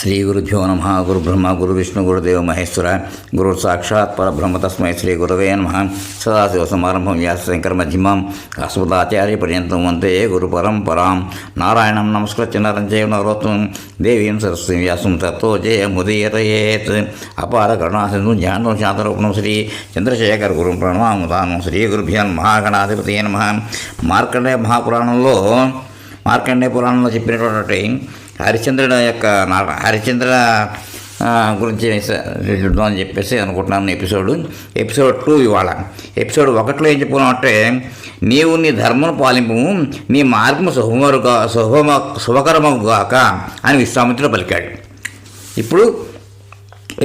శ్రీ గురుభ్యో నమ. గురు బ్రహ్మ గురు విష్ణు గురుదేవ మహేశ్వర గురు సాక్షాత్ పరబ్రహ్మ తస్మై శ్రీ గురవే నమ. సదాశివ సమారంభం వ్యాసశంకర మధ్యమాం అస్మదాచార్య పర్యంతం వందే గురు పరంపరాం. నారాయణం నమస్కృత్య నరం చైవ నరోత్తమం దేవీం సరస్వతీం వ్యాసం తతో జయముదీరయేత్. అపార కరుణాసింధు జ్ఞానం శాంతరూపణం శ్రీ చంద్రశేఖర గురు ప్రణమాముదానం. శ్రీ గురుభ్యాన్ మహాగణాధిపతి నమ. మార్కండేయ పురాణంలో చెప్పినటువంటి హరిశ్చంద్రుడు యొక్క హరిశ్చంద్ర గురించి చూద్దామని చెప్పేసి అనుకుంటున్నాను. ఎపిసోడ్ 2 ఇవాళ. ఎపిసోడ్ 1లో ఏం చెప్పుకున్నామంటే, నీవు నీ ధర్మను పాలింపు, నీ మార్గము శుభకరమగుగాక అని విశ్వామిత్రుడు పలికాడు. ఇప్పుడు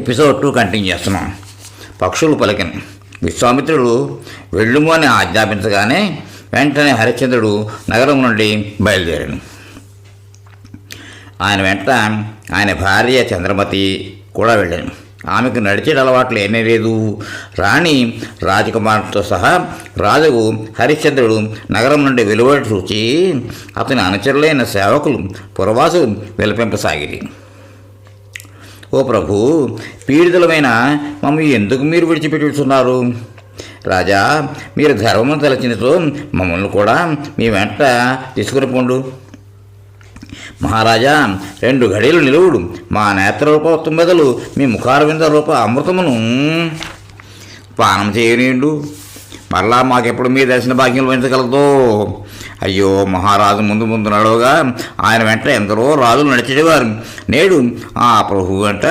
ఎపిసోడ్ 2 కంటిన్యూ చేస్తున్నాం. పక్షులు పలికిన విశ్వామిత్రుడు వెళ్ళుము అని ఆజ్ఞాపించగానే వెంటనే హరిశ్చంద్రుడు నగరం నుండి బయలుదేరాడు. ఆయన వెంట ఆయన భార్య చంద్రమతి కూడా వెళ్ళాను. ఆమెకు నడిచే అలవాట్లు ఏమీ లేదు. రాణి రాజకుమారుతో సహా రాజుకు హరిశ్చంద్రుడు నగరం నుండి వెలువడి చూచి అతని అనుచరులైన సేవకులు పురవాసులు విలపింపసాగిరి. ఓ ప్రభు, పీడితులమైన మమ్మల్ని ఎందుకు మీరు విడిచిపెట్టుతున్నారు? రాజా, మీరు ధర్మము తలచినతో మమ్మల్ని కూడా మీ వెంట తీసుకుని పోండు. మహారాజా, 2 ఘడియలు నిలువుడు, మా నేత్రరూప తుమ్మెదలు మీ ముఖారవింద రూప అమృతమును పానం చేయనీయండు. మరలా మాకెప్పుడు మీ దర్శన భాగ్యం వహించగలదో? అయ్యో, మహారాజు ముందు నడవగా ఆయన వెంట ఎందరో రాజులు నడిచేవారు. నేడు ఆ ప్రభు వెంట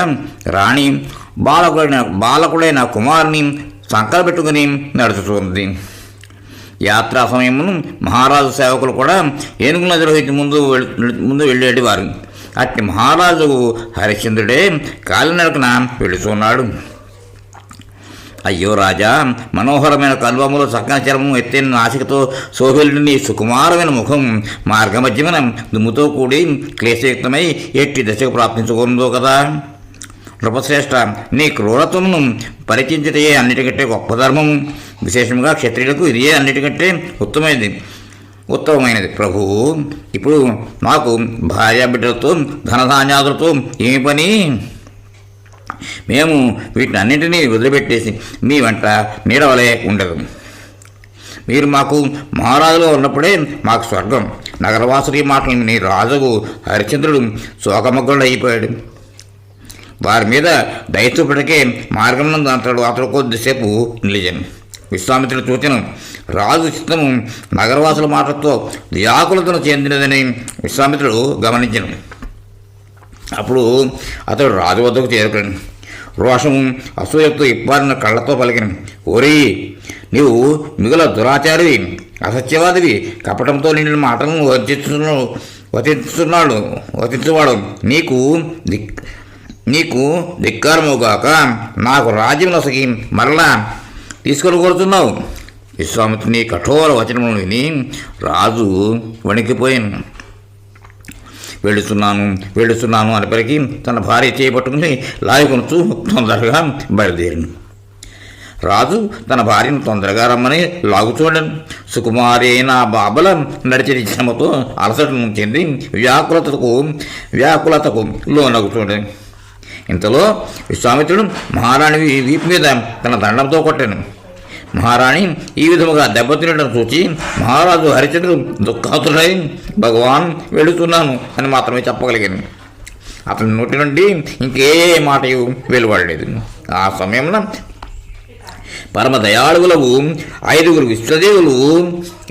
రాణి బాలకుడైన కుమారుని సంకల పెట్టుకుని నడుచుతుంది. యాత్రా సమయమును మహారాజు సేవకులు కూడా ఏనుగులు నిర్వహించి ముందు వెళ్ళేటివారు. అట్టి మహారాజు హరిశ్చంద్రుడే కాలినడకన వెళుతున్నాడు. అయ్యో రాజా, మనోహరమైన కల్వములు చక్కని చర్మము ఎత్తైన నాసికతో శోభిల్ని సుకుమారమైన ముఖం మార్గమధ్యమైన దుమ్ముతో కూడి క్లేశయుక్తమై ఎట్టి దశకు ప్రాప్తించుకుందో కదా. నృపశ్రేష్ఠ, నీ క్రూరత్వమును పరిచించటే అన్నిటికంటే గొప్ప ధర్మము. విశేషంగా క్షత్రియులకు ఇదే అన్నిటికంటే ఉత్తమమైనది. ప్రభు, ఇప్పుడు మాకు భార్య బిడ్డలతో ధనధాన్యాదులతో ఏమి పని? మేము వీటిని అన్నింటినీ వదిలిపెట్టేసి మీ వెంట నీడవలే ఉండదు. మీరు మాకు మహారాజులో ఉన్నప్పుడే మాకు స్వర్గం. నగరవాసుడి మాటలు నీ రాజుకు హరిశ్చంద్రుడు శోకమగ్నుడు అయిపోయాడు. వారి మీద దయచూపటికే మార్గంలో అతడు కొద్దిసేపు నిలిచాను. విశ్వామిత్రుడు చూచిన రాజు చిత్తము నగరవాసుల మాటలతో వ్యాకులతను చెందినదని విశ్వామిత్రుడు గమనించను. అప్పుడు అతడు రాజు వద్దకు చేరుకుని రోషము అసూయతో ఇప్పారిన కళ్ళతో పలికిన, ఓరి, నీవు మిగుల దురాచారివి, అసత్యవాదివి, కపటంతో నిండిన మాటలను వచించువాడు. నీకు ధిక్కారముగాక. నాకు రాజ్యం నొసగి మరలా తీసుకొని కోరుతున్నావు. విశ్వామిత్రుని కఠోర వచనములను విని రాజు వణికిపోయాను. వెళుతున్నాను అనేపరికి తన భార్య చేపట్టుకుని లాయకొనుచు తొందరగా బయలుదేరాను. రాజు తన భార్యను తొందరగా రమ్మని లాగుచూడను. సుకుమారి అయిన బాబల నడిచిన శ్రమతో అలసటను చెంది వ్యాకులతకు లోనగుచూడను. ఇంతలో విశ్వామిత్రుడు మహారాణి వీపు మీద తన దండంతో కొట్టాను. మహారాణి ఈ విధముగా దెబ్బతినడం చూచి మహారాజు హరిశ్చంద్రుడు దుఃఖాతుడై, భగవాన్, వెళుతున్నాను అని మాత్రమే చెప్పగలిగాను. అతని నోటి నుండి ఇంకే మాటయు వెలువడలేదు. ఆ సమయంలో పరమ దయాళువులకు 5 విశ్వదేవులు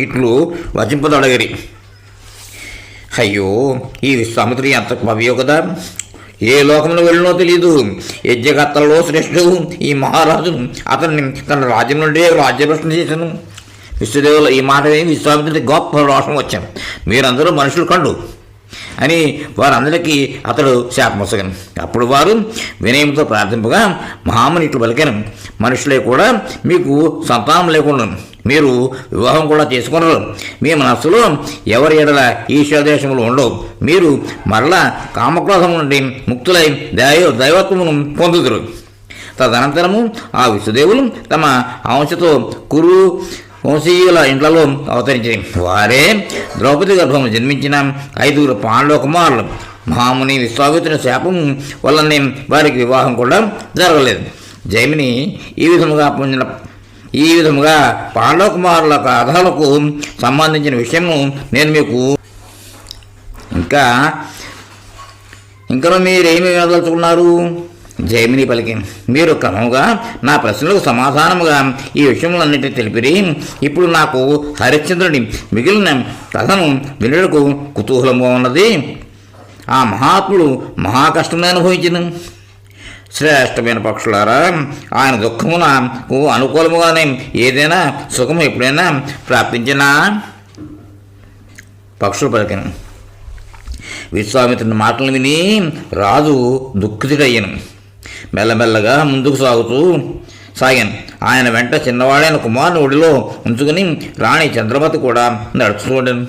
ఇట్లు వచింపదొడగిరి. అయ్యో, ఈ విశ్వామిత్రుడు ఎంత కవియో కదా! ఏ లోకంలో వెళ్ళినో తెలియదు. యజ్ఞకర్తలలో శ్రేష్ఠుడు ఈ మహారాజు అతన్ని తన రాజ్యం నుండి రాజ్యభ్రష్టం చేశాను. విశ్వదేవుల ఈ మాట విశ్వామిత్రుడికి గొప్ప రోషం వచ్చాను. మీరందరూ మనుషులు కండు అని వారందరికీ అతడు శాపమొసగను. అప్పుడు వారు వినయంతో ప్రార్థింపగా మహాముని ఇట్లు పలికాను, మనుషులే కూడా మీకు సంతానం లేకుండా మీరు వివాహం కూడా చేసుకున్నారు. మీ మనస్సులో ఎవరి ఎడల ఈశ్వరదేశములు ఉండవు. మీరు మరలా కామక్రోధం నుండి ముక్తులై దైవత్వమును పొందుదురు. తదనంతరము ఆ విశ్వదేవులు తమ అంశతో కురు వంశీయుల ఇండ్లలో అవతరించింది. వారే ద్రౌపది గర్భంలో జన్మించిన 5 పాండవ కుమారులు. మహాముని విశ్వామిత్రుని శాపం వల్లనే వారికి వివాహం కూడా జరగలేదు. జైమిని ఈ విధముగా పాండవ కుమారుల కథలకు సంబంధించిన విషయము నేను మీకు ఇంకా మీరేమి వినదలుచుకున్నారు? జైమిని పలికి, మీరు క్రమముగా నా ప్రశ్నలకు సమాధానముగా ఈ విషయములన్నిటినీ తెలిపిరి. ఇప్పుడు నాకు హరిశ్చంద్రుని మిగిలిన కథను వినుటకు కుతూహలంగా ఉన్నది. ఆ మహాత్ముడు మహాకష్టమే అనుభవించిన శ్రేష్టమైన పక్షులారా, ఆయన దుఃఖమునకు అనుకూలముగానే ఏదైనా సుఖము ఎప్పుడైనా ప్రాప్తించినా? పక్షులు పలికిన. విశ్వామిత్రుని మాటలు విని రాజు దుఃఖితుడయ్యను. మెల్లమెల్లగా ముందుకు సాగాను. ఆయన వెంట చిన్నవాడైన కుమారుని ఒడిలో ఉంచుకుని రాణి చంద్రమతి కూడా నడుచుకోండను.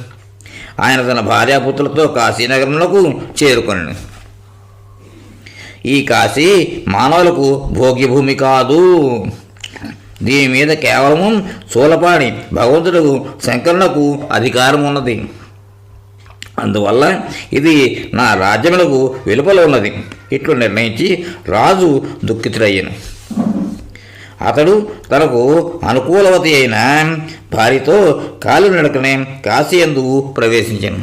ఆయన తన భార్యాపుత్రులతో కాశీనగరంలోకి చేరుకొనను. ఈ కాశీ మానవులకు భోగ్యభూమి కాదు. దీని మీద కేవలము శూలపాణి భగవంతుడు శంకరునకు అధికారం ఉన్నది. అందువల్ల ఇది నా రాజ్యములకు వెలుపల ఉన్నది. ఇట్లు నిర్ణయించి రాజు దుఃఖితుడయ్యను. అతడు తనకు అనుకూలవతి అయిన భార్యతో కాలినడకనే కాశీ యందు ప్రవేశించాను.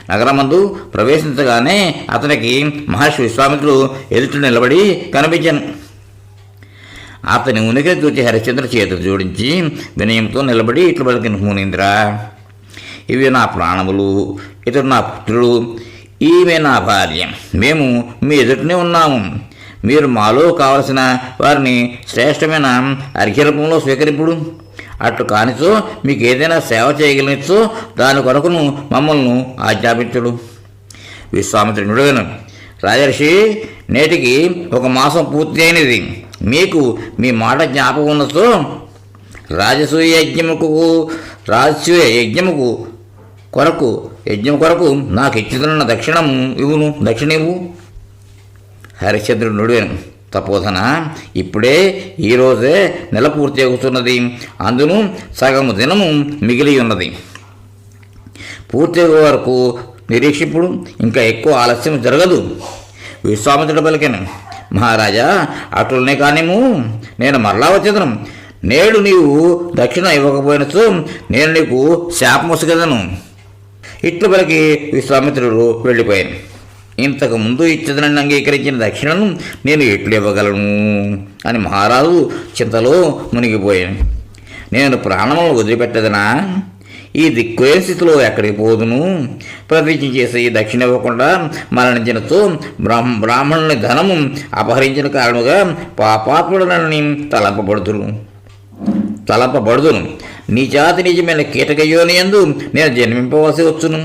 నగరమందు ప్రవేశించగానే అతనికి మహర్షి విశ్వామిత్రుడు ఎదుట నిలబడి కనిపించాను. అతని ఉనికిని చూచి హరిశ్చంద్ర చేతులు జోడించి వినయంతో నిలబడి ఇట్లు పలికిన, మునీంద్ర, ఇవి నా ప్రాణములు, ఇతడు నా పుత్రుడు, ఈమె నా భార్య. మేము మీ ఎదుటనే ఉన్నాము. మీరు మాలో కావలసిన వారిని శ్రేష్టమైన అర్ఘ్యరూపంలో స్వీకరింపుడు. అట్లు కానిచో మీకు ఏదైనా సేవ చేయగలిగినచో దాని కొరకును మమ్మల్ని ఆజ్ఞాపించుడు. విశ్వామిత్రుడు, రాజర్షి, నేటికి 1 మాసం పూర్తి అయినది. మీకు మీ మాట జ్ఞాపకం ఉన్నచో రాజసూయ యజ్ఞముకు కొరకు నాకు ఇచ్చుతున్న దక్షిణ ఇవ్వు. హరిశ్చంద్రుడు నుడివెను, తపోధన, ఇప్పుడే ఈరోజే నెల పూర్తి అవుతున్నది. అందును సగము దినము మిగిలి ఉన్నది. పూర్తి వరకు నిరీక్షిప్పుడు ఇంకా ఎక్కువ ఆలస్యం జరగదు. విశ్వామిత్రుడు పలికెను, మహారాజా, అట్లనే కానిము, నేను మరలా వచ్చేదను. నేడు నీవు దక్షిణ ఇవ్వకపోయినచో నేను నీకు శాపమొసగదను. ఇట్లు పలికి విశ్వామిత్రుడు వెళ్ళిపోయాను. ఇంతకు ముందు ఇచ్చదనని అంగీకరించిన దక్షిణను నేను ఎట్లు ఇవ్వగలను అని మహారాజు చింతలో మునిగిపోయాను. నేను ప్రాణములను వదిలిపెట్టదనా? ఈ దిక్కులేని స్థితిలో ఎక్కడికి పోదును? ప్రతిజ్ఞ చేసి దక్షిణ ఇవ్వకుండా మరణించినతో బ్రాహ్మణుని ధనము అపహరించిన కారణముగా పాపాత్ముడనని తలంపబడుదును. నీ జాతి నిజమైన కీటకయోని యందు నేను జన్మింపవలసి వచ్చును.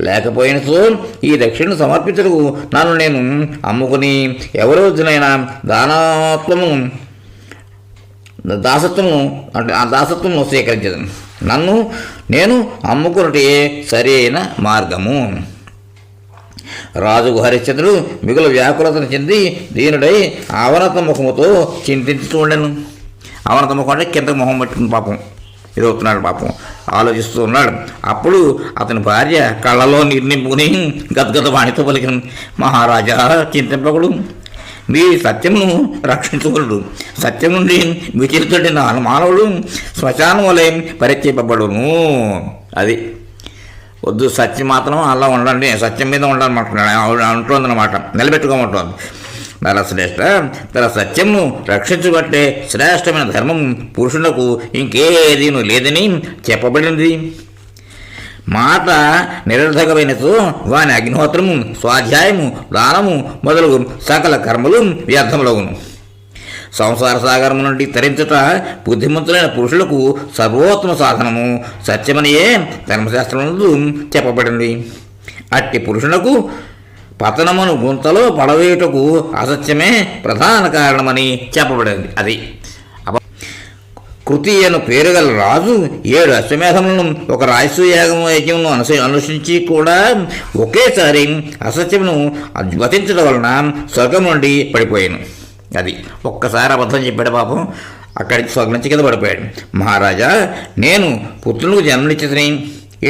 లేకపోయినచో ఈ దక్షిణను సమర్పించటకు నన్ను నేను అమ్ముకుని ఎవరోజునైనా దాసత్వము స్వీకరించదు. నేను అమ్ముకున్నటే సరి అయిన మార్గము. రాజు హరిశ్చంద్రుడు మిగుల వ్యాకులతను చెంది దీనుడై అవనత ముఖముతో చింతించుతూ ఉండెను. అవనత ముఖం అంటే కింద మొహం పెట్టుకుని పాపం ఎదుగుతున్నాడు, పాపం ఆలోచిస్తూ ఉన్నాడు. అప్పుడు అతని భార్య కళ్ళలో నీరు నింపుకుని గద్గద వాణితో పలికిన, మహారాజా, చింతింపకుడు, మీ సత్యమును రక్షించగలడు. సత్యం నుండి విచరితుడి మానవుడు శ్మశానం వలె పరిచయపబడును. అది వద్దు, సత్యం మాత్రం అలా ఉండండి, సత్యం మీద ఉండాలన్నమాట అంటుందన్నమాట, నిలబెట్టుకోమంటుంది. నరశ్రేష్ఠ, తన సత్యమును రక్షించుకుంటే శ్రేష్టమైన ధర్మం పురుషులకు ఇంకేదీ లేదని చెప్పబడింది. మాట నిరర్ధకమైనతో వాని అగ్నిహోత్రము, స్వాధ్యాయము, దానము మొదలగు సకల కర్మలు వ్యర్థములగును. సంసార సాగరము నుండి తరించుట బుద్ధిమంతులైన పురుషులకు సర్వోత్తమ సాధనము సత్యమనియే ధర్మశాస్త్రమునందు చెప్పబడింది. అట్టి పురుషునకు పతనమును గుంతలో పడవేయుటకు అసత్యమే ప్రధాన కారణమని చెప్పబడింది. అది కృతి అను పేరు గల రాజు 7 అశ్వమేధములను ఒక యజ్ఞమును అనుసరించి కూడా ఒకేసారి అసత్యమును వధించడం వలన స్వర్గం నుండి పడిపోయాను. అది ఒక్కసారి అబద్ధం చెప్పాడు పాపం, అక్కడికి స్వర్గం నుంచి కింద పడిపోయాడు. మహారాజా, నేను పుత్రులకు జన్మనిచ్చితిని.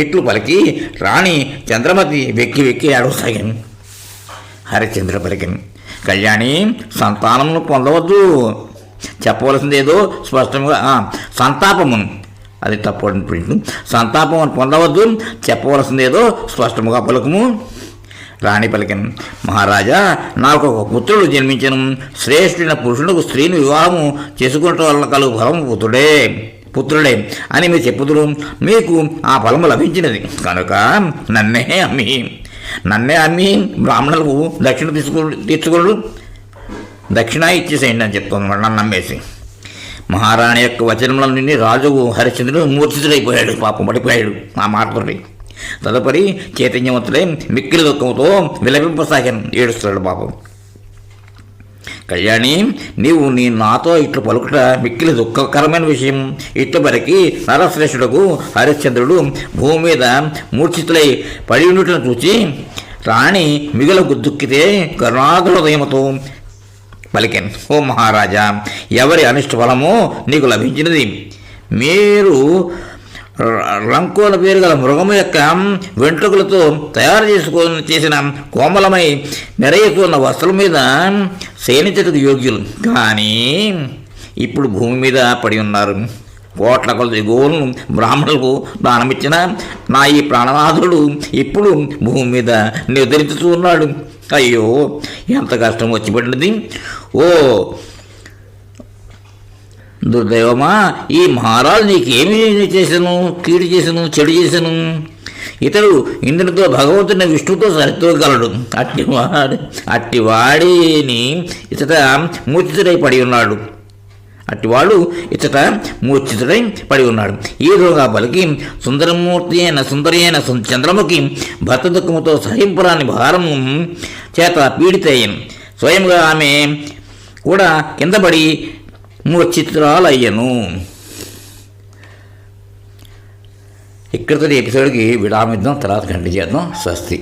ఇట్లు పలికి రాణి చంద్రమతి వెక్కి వెక్కి ఏడవసాగాను. హరిశ్చంద్ర పలికిన. కళ్యాణి, సంతానమును పొందవద్దు. చెప్పవలసింది ఏదో స్పష్టంగా సంతాపమును, అది తప్పు. సంతాపమును పొందవద్దు, చెప్పవలసింది ఏదో స్పష్టముగా పలుకుము. రాణి పలికిన. మహారాజా, నాకు ఒక పుత్రుడు జన్మించను. శ్రేష్ఠుడైన పురుషులకు స్త్రీని వివాహము చేసుకున్నట్టు వల్ల కలుగు ఫలము పుత్రుడే అని మీరు చెప్పుదురు. మీకు ఆ ఫలము లభించినది కనుక నన్నే అమ్మి బ్రాహ్మణులకు దక్షిణ తీర్చుకోడు, దక్షిణ ఇచ్చేసేయండి అని చెప్తుంది. నన్ను నమ్మేసి మహారాణి యొక్క వచనముల నుండి రాజు హరిశ్చంద్రుడు మూర్ఛితుడైపోయాడు. పాపం పడిపోయాడు ఆ మాటతోటి. తదుపరి చైతన్యవంతుడై మిక్కిలి దుఃఖంతో విలపింపసాగాను. ఏడుస్తున్నాడు పాపం. కళ్యాణి, నీవు నాతో ఇట్లు పలుకుట మిక్కిలి దుఃఖకరమైన విషయం. ఇట్లవరకు నరశ్రేష్ఠుడకు హరిశ్చంద్రుడు భూమి మీద మూర్ఛితులై పడి ఉండుటను చూచి రాణి మిగులకు దుఃఖితే కరుణాహృదయముతో పలికెన్. ఓ మహారాజా, ఎవరి అనిష్ట ఫలమో నీకు లభించినది. మీరు రంకోల పేరు గల మృగము యొక్క వెంట్రుకలతో తయారు చేసిన కోమలమై మెరయుతున్న వస్త్రం మీద శయనించటకు యోగ్యులు. కానీ ఇప్పుడు భూమి మీద పడి ఉన్నారు. కోట్ల కొలది గోవులను బ్రాహ్మణులకు దానమిచ్చిన నా ఈ ప్రాణనాథుడు ఇప్పుడు భూమి మీద నిద్రించుతూ ఉన్నాడు. అయ్యో, ఎంత కష్టం వచ్చి పడినది. ఓ దుర్దైవమా, ఈ మహారాజు నీకేమి చేశాను? కీడు చేశాను, చెడు చేశాను. ఇతడు ఇంద్రునితో భగవంతుని విష్ణుతో సరితూగలడు. అట్టివాడిని ఇతట మూర్ఛితుడై పడి ఉన్నాడు. ఈ విధంగా పలికి సుందరి అయిన చంద్రముఖి భర్త దుఃఖముతో సహింపురాని భారము చేత పీడితయ్యను. స్వయంగా ఆమె కూడా కిందపడి మూర్ఛితురాలయ్యను. ఇక్కడితో ఎపిసోడ్కి విరామిద్దాం, తర్వాత కంటిన్యూ చేద్దాం. స్వస్తి.